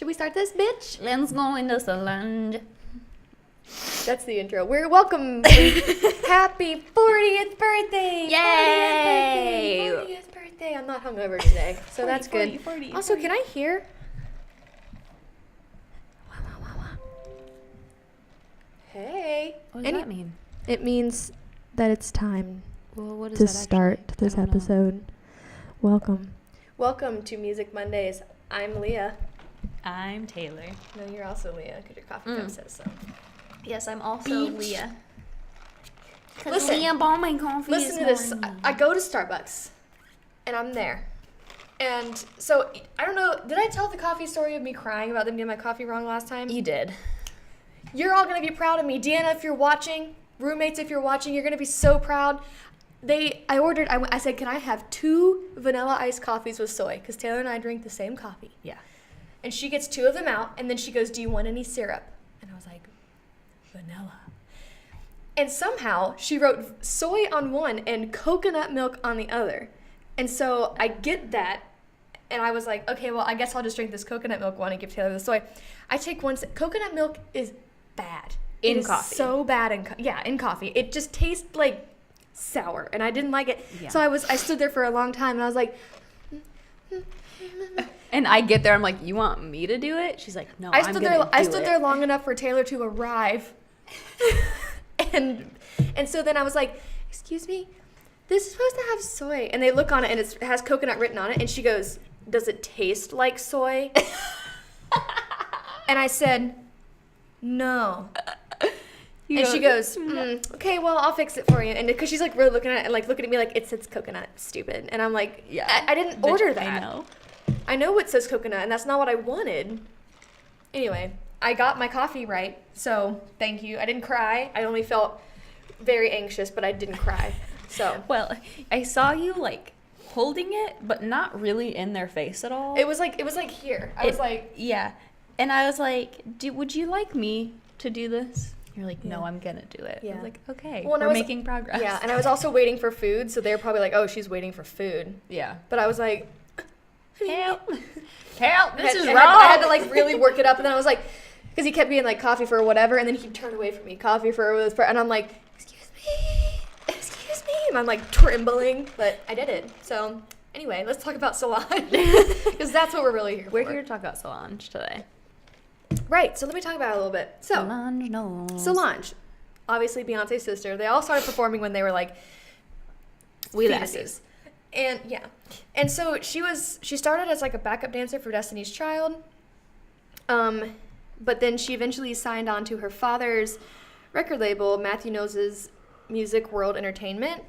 Should we start this, bitch? Let's go into Solange. That's the intro. We're welcome. Happy 40th birthday! Yay! 40th birthday. I'm not hungover today, so that's good. 40. Also, can I hear? Hey. What does that mean? It means that it's time Well, what is to that start actually? this I don't know. episode. Welcome. Welcome to Music Mondays. I'm Leah. I'm Taylor. No, you're also Leah because your coffee cup says so. Yes, I'm also Beach. Leah. Listen. Leah bought my coffee Listen to this this. morning. I go to Starbucks, and I'm there. And so, I don't know, did I tell the coffee story of me crying about them getting my coffee wrong last time? You did. You're all going to be proud of me. Deanna, if you're watching, roommates, if you're watching, you're going to be so proud. I said, can I have 2 vanilla iced coffees with soy? Because Taylor and I drink the same coffee. Yeah. And she gets 2 of them out, and then she goes, do you want any syrup? And I was like, vanilla. And somehow she wrote soy on one and coconut milk on the other. And so I get that, and I was like, okay, well, I guess I'll just drink this coconut milk one and give Taylor the soy. I take one coconut milk is bad. In It is coffee. so bad in coffee. It just tastes like sour, and I didn't like it. Yeah. So I stood there for a long time, and I was like, And I get there, I'm like, you want me to do it? She's like, no, I stood there long enough for Taylor to arrive. and so then I was like, excuse me, this is supposed to have soy. And they look on it, and it has coconut written on it, and she goes, does it taste like soy? And I said, no. And she goes, okay, well, I'll fix it for you. And because she's like really looking at it and like looking at me like it says coconut, stupid. And I'm like, yeah, I didn't order that. I know. It says coconut, and that's not what I wanted. Anyway, I got my coffee right, so thank you. I didn't cry. I only felt very anxious, but I didn't cry. So Well, I saw you like holding it, but not really in their face at all. it was like here. I was like, yeah. And I was like, would you like me to do this? You're like, no, Yeah. I'm going to do it. I Yeah. was like, okay, Well, and I we're was- making progress. yeah. And I was also waiting for food, so they were probably like, oh, she's waiting for food. Yeah. But I was like, Help. Help. This is I wrong. had to like really work it up, and then I was like, because he kept being like coffee for whatever, and then he'd turn away from me, coffee for this, and I'm like, excuse me, and I'm like trembling, but I did it. So anyway, let's talk about Solange, because that's what we're really here We're for. here to talk about Solange today. Right. So let me talk about it a little bit. So Solange knows. Solange, obviously Beyonce's sister. They all started performing when they were like We fetuses. lassies. And yeah. And so she started as like a backup dancer for Destiny's Child. But then she eventually signed on to her father's record label, Matthew Knowles' Music World Entertainment.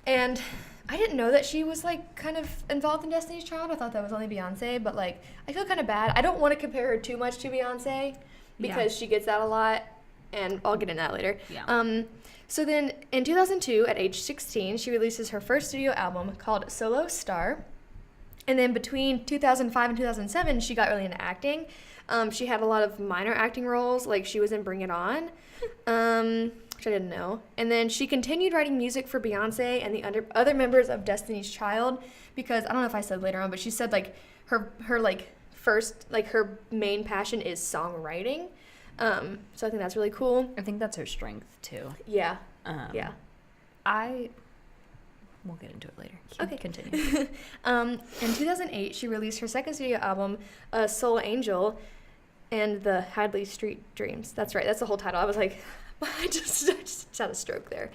And I didn't know that she was like kind of involved in Destiny's Child. I thought that was only Beyonce, but like I feel kind of bad. I don't want to compare her too much to Beyonce because she gets that a lot, and I'll get into that later. Yeah. So then in 2002, at age 16, she releases her first studio album called Solo Star. And then between 2005 and 2007, she got really into acting. She had a lot of minor acting roles, like she was in Bring It On, which I didn't know. And then she continued writing music for Beyonce and the other members of Destiny's Child, because I don't know if I said later on, but she said like her like first, like her main passion is songwriting. So I think that's really cool. I think that's her strength too. Yeah. Yeah. We'll get into it later. Okay. Continue. In 2008, she released her second studio album, Soul Angel, and the Hadley Street Dreams. That's right. That's the whole title. I was like, I just had a stroke there.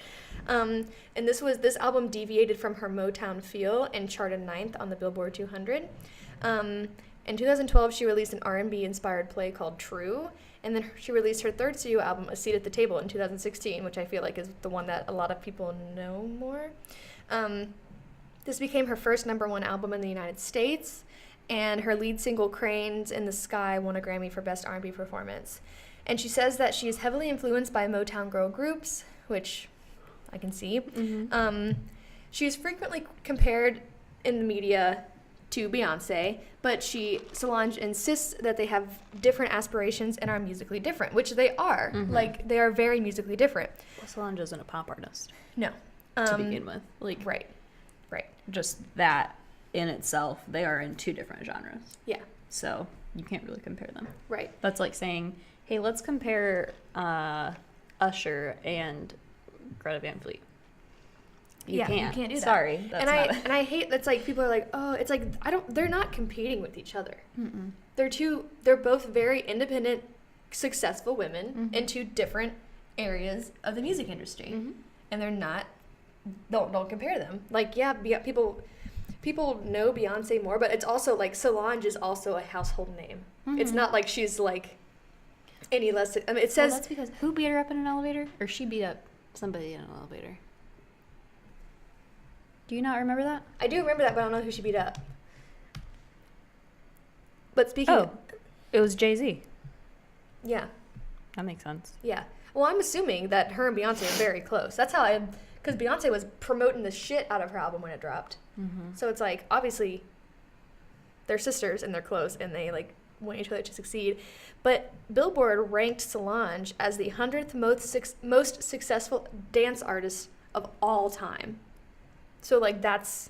And this album deviated from her Motown feel and charted 9th on the Billboard 200. In 2012, she released an R&B inspired play called True. And then she released her third studio album, A Seat at the Table, in 2016, which I feel like is the one that a lot of people know more. This became her first #1 album in the United States, and her lead single, Cranes in the Sky, won a Grammy for Best R&B Performance. And she says that she is heavily influenced by Motown girl groups, which I can see. Mm-hmm. She is frequently compared in the media to Beyonce, but Solange insists that they have different aspirations and are musically different, which they are. Mm-hmm. Like, they are very musically different. Well, Solange isn't a pop artist No. to begin with. Like, Right. just that in itself, they are in 2 different genres. Yeah. So you can't really compare them. Right. That's like saying, hey, let's compare Usher and Greta Van Fleet. You can't. You can't do that. Sorry, that's not and I hate that's like people are like, oh, it's like they're not competing with each other. Mm-mm. They're both very independent, successful women Mm-hmm. in two different areas of the music industry, Mm-hmm. and they're not. Don't compare them. Like, yeah, people know Beyonce more, but it's also like Solange is also a household name. Mm-hmm. It's not like she's like any less. I mean, it says that's because who beat her up in an elevator, or she beat up somebody in an elevator. Do you not remember that? I do remember that, but I don't know who she beat up. But speaking Oh, of, it was Jay-Z. yeah. That makes sense. Yeah. Well, I'm assuming that her and Beyonce are very close. That's how because Beyonce was promoting the shit out of her album when it dropped. Mm-hmm. So it's like, obviously, they're sisters and they're close and they like want each other to succeed. But Billboard ranked Solange as the 100th most successful dance artist of all time. So like that's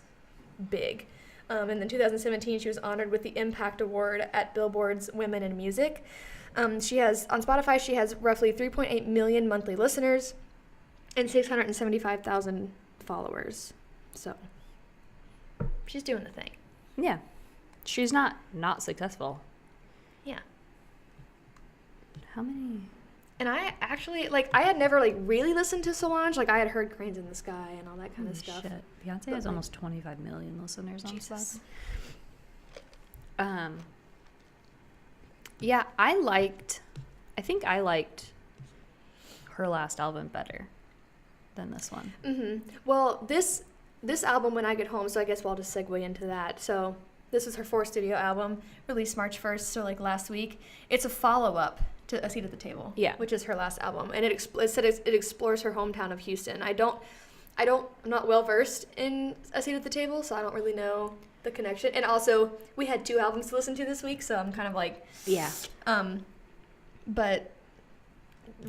big. And in 2017, she was honored with the Impact Award at Billboard's Women in Music. She has, on Spotify, she has roughly 3.8 million monthly listeners and 675,000 followers. So, she's doing the thing. Yeah. She's not successful. Yeah. How many? And I actually, like, I had never, like, really listened to Solange. Like, I had heard Cranes in the Sky and all that kind of stuff. Shit. Beyonce But, has like, almost 25 million listeners on Jesus. Spotify. Yeah, I think I liked her last album better than this one. Mm-hmm. Well, this album, When I Get Home, so I guess we'll just segue into that. So this is her fourth studio album, released March 1st, so like last week. It's a follow-up to A Seat at the Table, Yeah. which is her last album, and it explores her hometown of Houston. I'm not well versed in A Seat at the Table, so I don't really know the connection. And also, we had 2 albums to listen to this week, so I'm kind of like, Yeah. but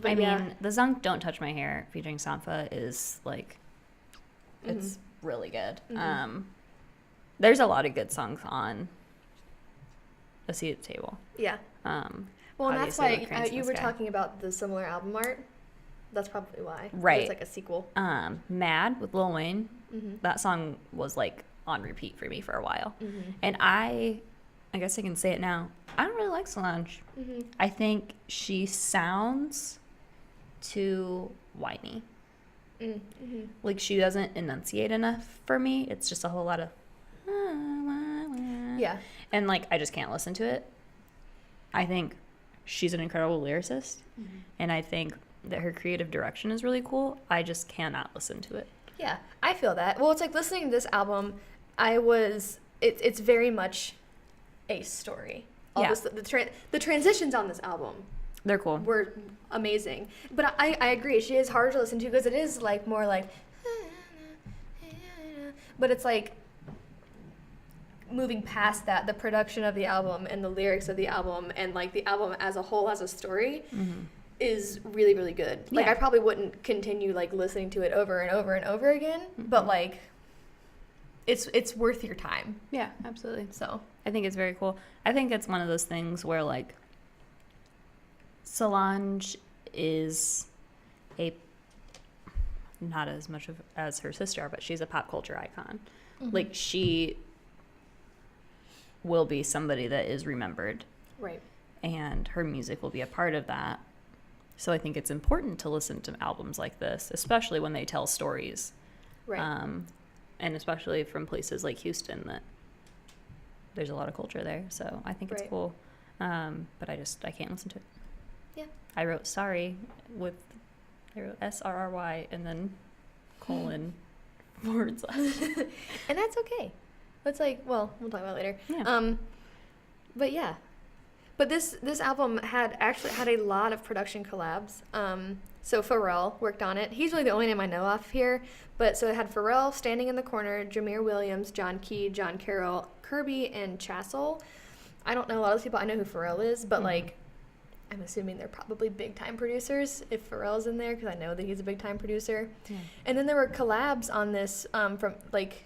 I yeah. mean, the song "Don't Touch My Hair" featuring Sampha is like, it's really good. Mhm. There's a lot of good songs on A Seat at the Table. Yeah. Well, and that's Obviously, why like Cranes in you the were Sky. talking about the similar album art. That's probably why. 'Cause Right. It's like a sequel. "Mad" with Lil Wayne. Mm-hmm. That song was like on repeat for me for a while, Mm-hmm. and I guess I can say it now. I don't really like Solange. Mm-hmm. I think she sounds too whiny. Mm-hmm. Like she doesn't enunciate enough for me. It's just a whole lot of Yeah. and like I just can't listen to it. I think she's an incredible lyricist, Mm-hmm. and I think that her creative direction is really cool. I just cannot listen to it. Yeah, I feel that. Well, it's like listening to this album, it's very much a story. Yeah. The transitions on this album They're cool. were amazing. But I agree, she is hard to listen to because it is like more like, but it's like moving past that, the production of the album and the lyrics of the album and like the album as a whole as a story Mm-hmm. is really, really good. Like Yeah. I probably wouldn't continue like listening to it over and over and over again, but like it's worth your time. Yeah, absolutely. So I think it's very cool. I think it's one of those things where like Solange is not as much as her sister, but she's a pop culture icon. Mhm. Like she will be somebody that is remembered, right. and her music will be a part of that. So I think it's important to listen to albums like this, especially when they tell stories. Right. And especially from places like Houston, that there's a lot of culture there. So I think it's Right. cool. But I can't listen to it. Yeah. I wrote sorry I wrote SRRY and then colon forward slash. And that's okay. That's like, well, we'll talk about it later. Yeah. But yeah. But this album had a lot of production collabs. So Pharrell worked on it. He's really the only name I know off here. But so it had Pharrell, Standing in the Corner, Jameer Williams, John Key, John Carroll, Kirby, and Chassel. I don't know a lot of those people. I know who Pharrell is, but like, I'm assuming they're probably big time producers if Pharrell's in there because I know that he's a big time producer. Yeah. And then there were collabs on this from like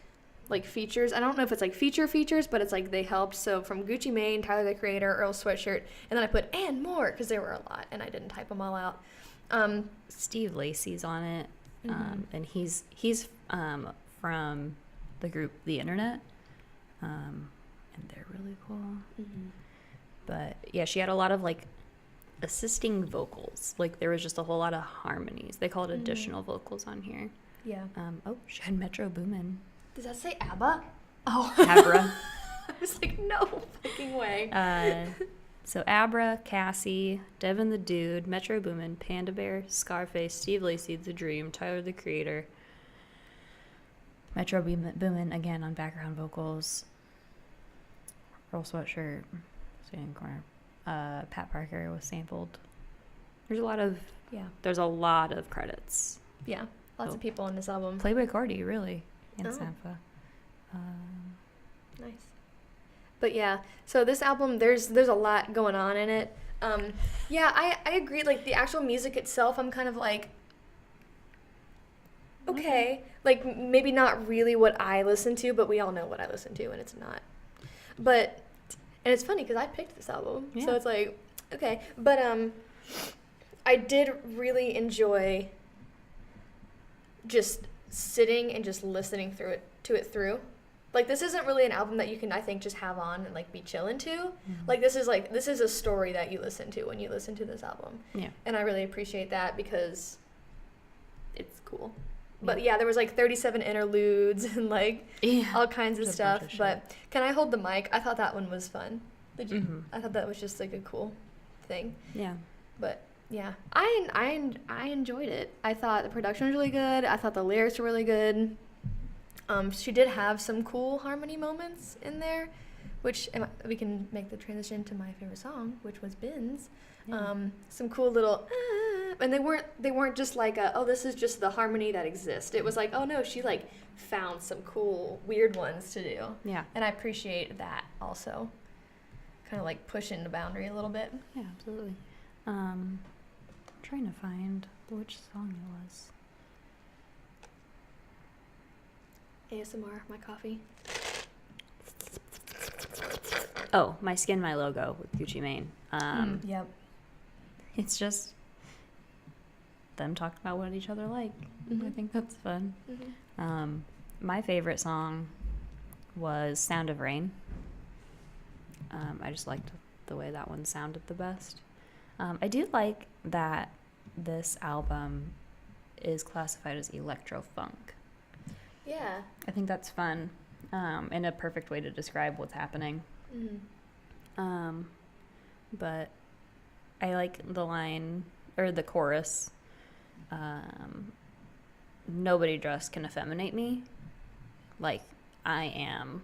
like features. I don't know if it's like features, but it's like they helped. So from Gucci Mane, Tyler the Creator, Earl Sweatshirt, and then I put and more because there were a lot, and I didn't type them all out. Steve Lacy's on it, and he's from the group The Internet, and they're really cool. But yeah, she had a lot of like assisting vocals. Like there was just a whole lot of harmonies. They call it additional vocals on here. Yeah. She had Metro Boomin. Does that say ABBA? Oh. Abra. I was like, no fucking way. So Abra, Cassie, Devin the Dude, Metro Boomin, Panda Bear, Scarface, Steve Lacy, The Dream, Tyler the Creator, Metro Boomin again on background vocals, Earl Sweatshirt, standing corner, Pat Parker was sampled. There's a lot of credits. Yeah, lots of people on this album. Playboy Cardi, really, and Sampha. Nice. But yeah, so this album, there's a lot going on in it. Yeah, I agree. Like the actual music itself, I'm kind of like, okay, like maybe not really what I listen to, but we all know what I listen to, and it's not. But and it's funny because I picked this album, so it's like, okay. But I did really enjoy just sitting and just listening to it through. Like, this isn't really an album that you can, I think, just have on and, like, be chilling to. Like, this is a story that you listen to when you listen to this album. Yeah. And I really appreciate that because it's cool. But, yeah, there was, like, 37 interludes and, like, all kinds of stuff. But Can I Hold the Mic? I thought that one was fun. Did you? I thought that was just, like, a cool thing. Yeah. But, yeah, I enjoyed it. I thought the production was really good. I thought the lyrics were really good. She did have some cool harmony moments in there, which we can make the transition to my favorite song, which was Bin's. Yeah. Some cool little, and they weren't just like, this is just the harmony that exists. It was like, oh no, she like found some cool weird ones to do. Yeah. And I appreciate that also, kind of like pushing the boundary a little bit. Yeah, absolutely. Trying to find which song it was. ASMR, my coffee. Oh, My Skin, My Logo with Gucci Mane. Yep. It's just them talking about what each other like. I think that's fun. My favorite song was Sound of Rain. I just liked the way that one sounded the best. I do like that this album is classified as electro-funk. Yeah. I think that's fun, and a perfect way to describe what's happening. But I like the line, or the chorus, nobody dressed can effeminate me. Like, I am,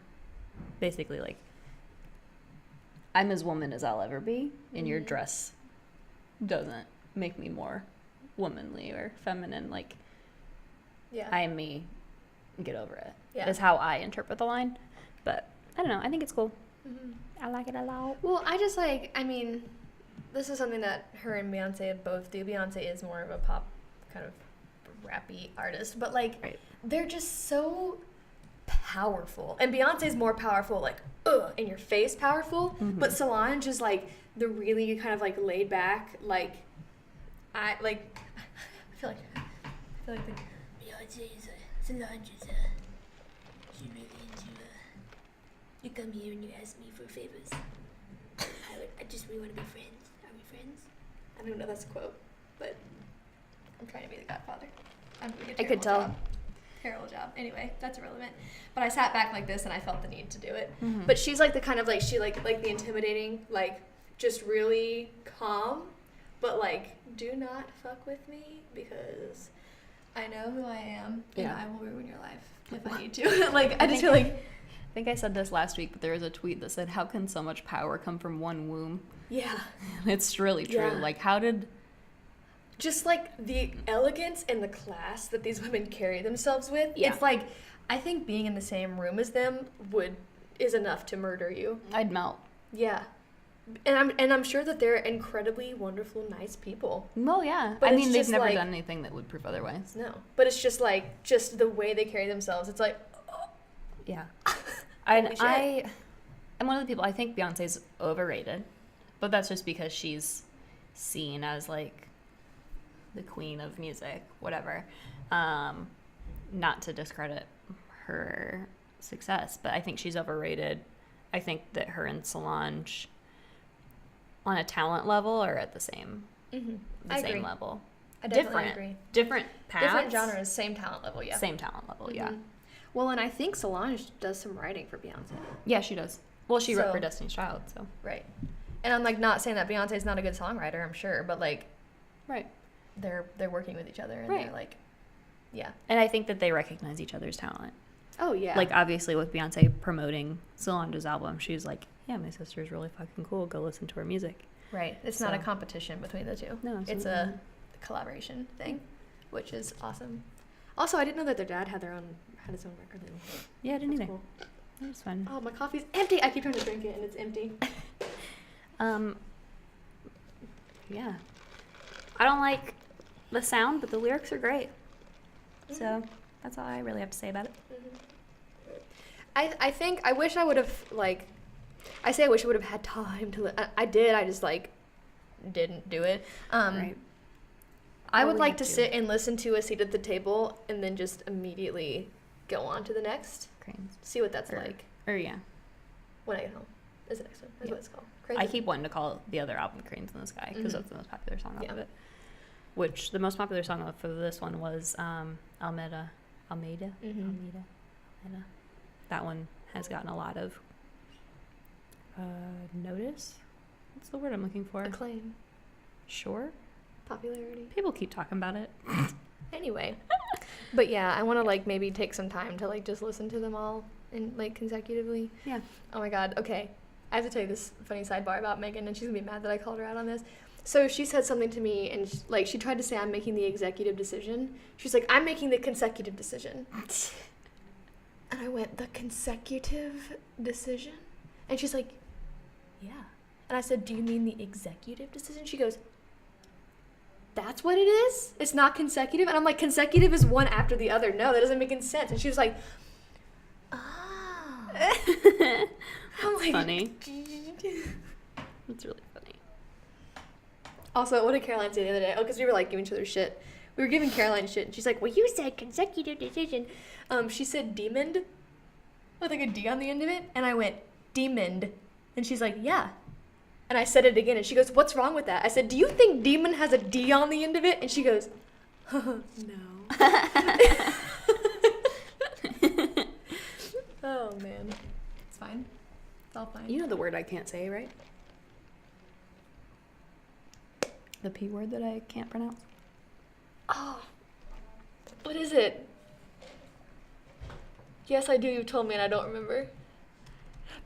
basically, like, I'm as woman as I'll ever be, and your dress doesn't make me more womanly or feminine. Like, I am me. Get over it. Yeah. Is how I interpret the line. But I don't know. I think it's cool. I like it a lot. Well, I just like, I mean, this is something that her and Beyonce both do. Beyonce is more of a pop kind of rappy artist, but like they're just so powerful. And Beyonce's more powerful, like in your face powerful. But Solange is like the really kind of like laid back, like I feel like the Beyonce is Solange is she really into you come here and you ask me for favors. I just really want to be friends. Are we friends? I don't know that's a quote, but I'm trying to be the Godfather. I'm doing a terrible I could tell. Job. Terrible job. Anyway, that's irrelevant. But I sat back like this and I felt the need to do it. But she's like the kind of like she like the intimidating, like just really calm, but like do not fuck with me because I know who I am, and I will ruin your life if I need to. Like, I just feel like... I think I said this last week, but there was a tweet that said, how can so much power come from one womb? Yeah. It's really true. Yeah. Like, how did... Just, like, the elegance and the class that these women carry themselves with, it's like, I think being in the same room as them is enough to murder you. I'd melt. Yeah. And I'm sure that they're incredibly wonderful, nice people. Well, yeah. But I mean, they've never done anything that would prove otherwise. No. But it's just like, just the way they carry themselves. It's like, Yeah. Holy shit. I'm one of the people, I think Beyonce's overrated, but that's just because she's seen as like the queen of music, whatever. Not to discredit her success, but I think she's overrated. I think that her and Solange on a talent level are at the same agree. level. I definitely agree. Different paths. Different genres, same talent level, yeah. Same talent level, yeah. Well, and I think Solange does some writing for Beyonce. Yeah, she does. Well, she wrote So- for Destiny's Child, so. Right. And I'm like not saying that Beyonce's not a good songwriter, I'm sure, but like Right. they're working with each other and Right. they're like, yeah. And I think that they recognize each other's talent. Oh yeah. Like, obviously, with Beyonce promoting Solange's album, she was like, yeah, my sister's really fucking cool. Go listen to her music. right. It's not a So- competition between the two. No, It's absolutely a not. collaboration thing, which is awesome. Also, I didn't know that their dad had his own record label. Yeah, I didn't That's either. cool. That was fun. Oh, my coffee's empty. I keep trying to drink it and it's empty. Yeah. I don't like the sound, but the lyrics are great. So, that's all I really have to say about it. I think I wish I would have like I say I wish I would have had time to I did, I just like didn't do it. Right. I Well, would we like have to to. sit and listen to A Seat at the Table and then just immediately go on to the next. Cranes. See what that's Or- like Or, yeah. when I get home. Is the next one. That's Yeah. what it's called. Crazy. I keep wanting to call the other album Cranes in the Sky because Mhm. that's the most popular song off Yeah. of it. Which, the most popular song for this one was Almeida. Mhm. That one has gotten a lot of notice. What's the word I'm looking for? Acclaim. Sure. Popularity. People keep talking about it. Anyway. But yeah, I want to like maybe take some time to like just listen to them all in like consecutively. Yeah. Oh my god, okay. I have to tell you this funny sidebar about Megan, and she's gonna be mad that I called her out on this. So she said something to me, and she tried to say I'm making the executive decision. She's like, I'm making the consecutive decision. And I went, the consecutive decision? And she's like, yeah. And I said, do you mean the executive decision? She goes, that's what it is? It's not consecutive? And I'm like, consecutive is one after the other. No, that doesn't make any sense. And she was like, oh. I'm like, Funny. That's really funny. Also, what did Caroline say the other day? Oh, because we were like giving each other shit. We were giving Caroline shit, and she's like, well, you said consecutive decision. She said demoned with like a D on the end of it, and I went, demoned. And she's like, yeah. And I said it again, and she goes, what's wrong with that? I said, do you think demon has a D on the end of it? And she goes, no. Oh, man. It's fine. It's all fine. You know the word I can't say, right? The P word that I can't pronounce? Oh, what is it? Yes, I do. You told me and I don't remember.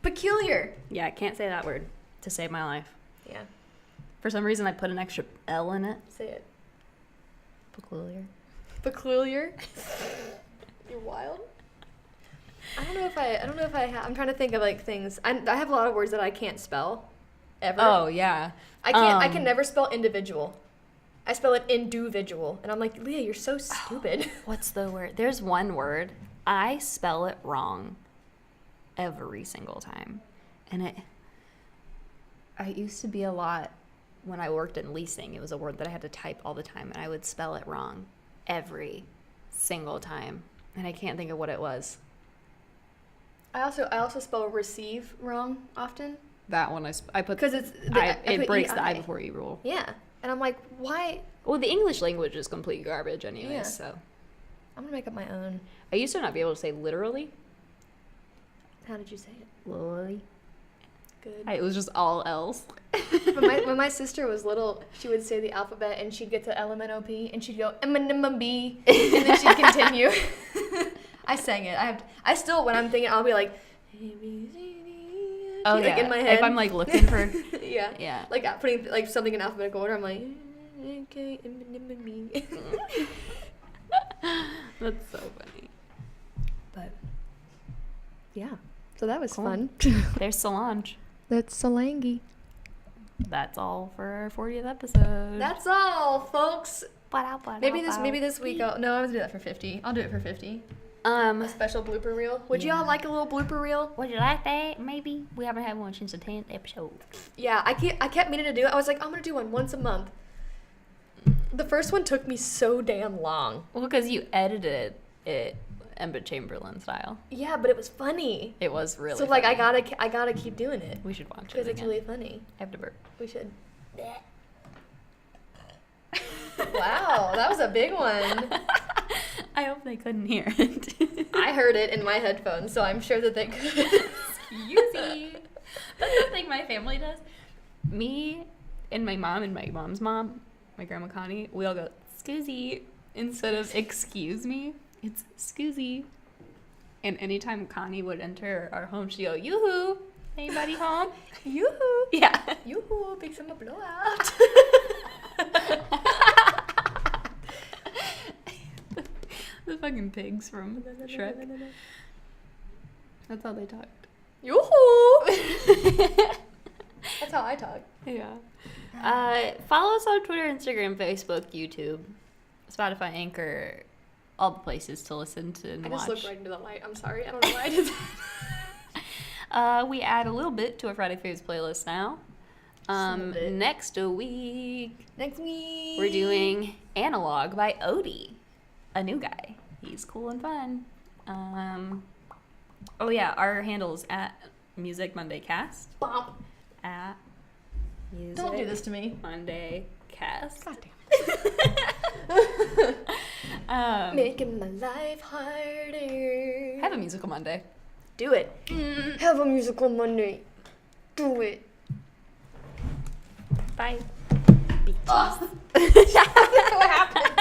Peculiar. Yeah, I can't say that word to save my life. Yeah, For some reason, I put an extra L in it. say it. Peculiar. Peculiar. You're wild. I don't know if I have. I'm trying to think of like things. I have a lot of words that I can't spell. Ever. Oh, yeah. I can't. I can never spell individual. I spell it individual, and I'm like, Leah, you're so stupid. What's the word? There's one word. I spell it wrong every single time. And it used to be a lot when I worked in leasing. It was a word that I had to type all the time, and I would spell it wrong every single time. And I can't think of what it was. I also spell receive wrong often. That one I put Because it's it breaks the I EI. before E rule. Yeah, and I'm like, why? Well, the English language is complete garbage anyways, Yeah. so. I'm gonna make up my own. I used to not be able to say literally. How did you say it? Literally. Good. It was just all L's. when my sister was little, she would say the alphabet and she'd get to LMNOP and she'd go M&M-B and then she'd continue. I sang it. I still, when I'm thinking, I'll be like, Oh, like yeah. in my head. If I'm like looking for. Yeah. Yeah. Like putting like something in alphabetical order, I'm like, okay, M&M-B. That's so funny. But yeah, so that was Cool. fun. There's Solange. That's Solange. That's all for our 40th episode. That's all, folks. Maybe this week. No, I'm gonna do that for 50. I'll do it for 50. A special blooper reel. Would y'all like a little blooper reel? Would you like that? Maybe. We haven't had one since the 10th episode. Yeah, I kept meaning to do it. I was like, I'm gonna do one once a month. The first one took me so damn long. Well, because you edited it Emma Chamberlain style. Yeah, but it was funny. It was really so, funny. like, I gotta keep doing it. We should watch it Because it's again. really funny. I have to burp. We should. Wow, that was a big one. I hope they couldn't hear it. I heard it in my headphones, so I'm sure that they could. Excuse me. That's the thing my family does. Me and my mom's mom, my grandma Connie, we all go, "Scoozy," instead of "excuse me." It's "Scoozy." And anytime Connie would enter our home, she'd go, "Yoo-hoo, anybody home?" Yoo-hoo. Yeah. Yoo-hoo, big summer blowout. The fucking pigs from Shrek. That's how they talked. Yoo-hoo. That's how I talk. Yeah. Follow us on Twitter, Instagram, Facebook, YouTube, Spotify, Anchor, all the places to listen to and I watch. just looked right into the light. I'm sorry. I don't know why I did that. We add a little bit to our Friday Faves playlist now. Next week, we're doing Analog by Odie, a new guy. He's cool and fun. Oh yeah, our handles at Music Monday Cast. Bump. At Music Don't do this to me. Monday Cast. God damn Um, Making my life harder. have a musical Monday. Do it. Have a musical Monday. Do it. Bye. What happened?